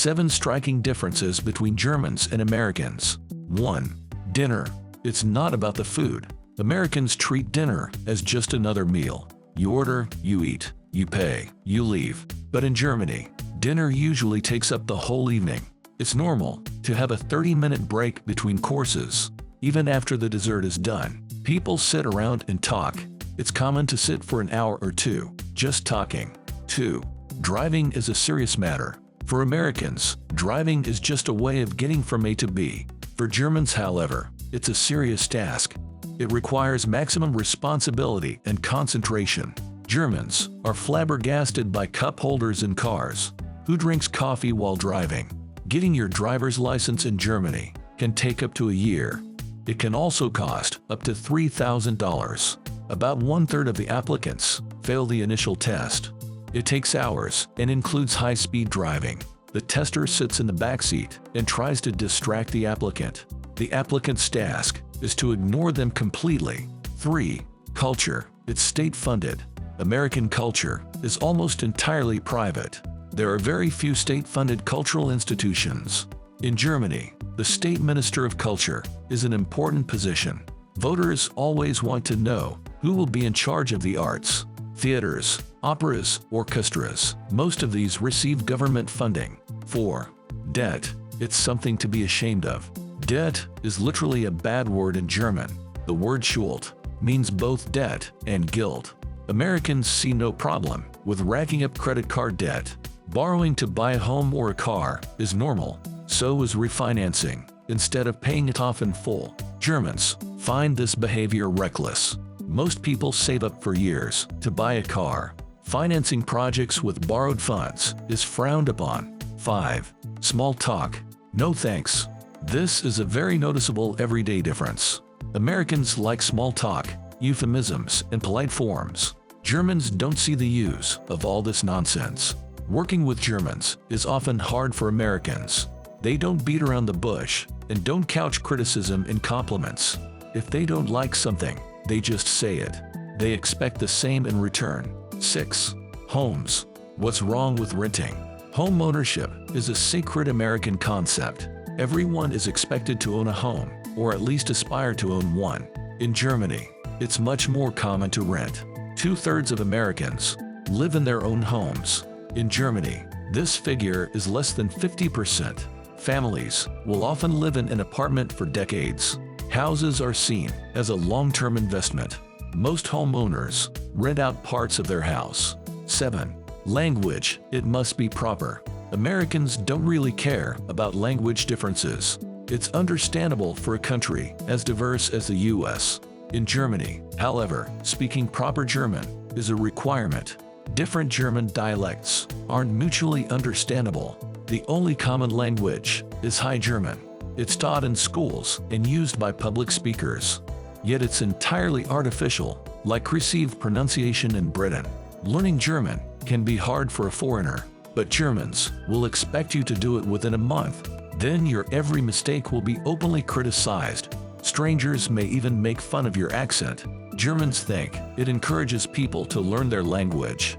7 striking differences between Germans and Americans. 1. Dinner. It's not about the food. Americans treat dinner as just another meal. You order, you eat, you pay, you leave. But in Germany, dinner usually takes up the whole evening. It's normal to have a 30-minute break between courses. Even after the dessert is done, people sit around and talk. It's common to sit for an hour or two, just talking. 2. Driving is a serious matter. For Americans, driving is just a way of getting from A to B. For Germans, however, it's a serious task. It requires maximum responsibility and concentration. Germans are flabbergasted by cup holders in cars. Who drinks coffee while driving? Getting your driver's license in Germany can take up to a year. It can also cost up to $3,000. About 1/3 of the applicants fail the initial test. It takes hours and includes high-speed driving. The tester sits in the backseat and tries to distract the applicant. The applicant's task is to ignore them completely. 3. Culture. It's state-funded. American culture is almost entirely private. There are very few state-funded cultural institutions. In Germany, the State Minister of Culture is an important position. Voters always want to know who will be in charge of the arts. Theaters, operas, orchestras. Most of these receive government funding. 4. Debt. It's something to be ashamed of. Debt is literally a bad word in German. The word Schuld means both debt and guilt. Americans see no problem with racking up credit card debt. Borrowing to buy a home or a car is normal. So is refinancing, instead of paying it off in full. Germans find this behavior reckless. Most people save up for years to buy a car. Financing projects with borrowed funds is frowned upon. 5. Small talk. No thanks. This is a very noticeable everyday difference. Americans like small talk, euphemisms, and polite forms. Germans don't see the use of all this nonsense. Working with Germans is often hard for Americans. They don't beat around the bush and don't couch criticism in compliments. If they don't like something, they just say it. They expect the same in return. 6. Homes. What's wrong with renting? Home ownership is a sacred American concept. Everyone is expected to own a home, or at least aspire to own one. In Germany, it's much more common to rent. 2/3 of Americans live in their own homes. In Germany, this figure is less than 50%. Families will often live in an apartment for decades. Houses are seen as a long-term investment. Most homeowners rent out parts of their house. 7. Language. It must be proper. Americans don't really care about language differences. It's understandable for a country as diverse as the US. In Germany, however, speaking proper German is a requirement. Different German dialects aren't mutually understandable. The only common language is High German. It's taught in schools and used by public speakers. Yet it's entirely artificial, like received pronunciation in Britain. Learning German can be hard for a foreigner, but Germans will expect you to do it within a month. Then your every mistake will be openly criticized. Strangers may even make fun of your accent. Germans think it encourages people to learn their language.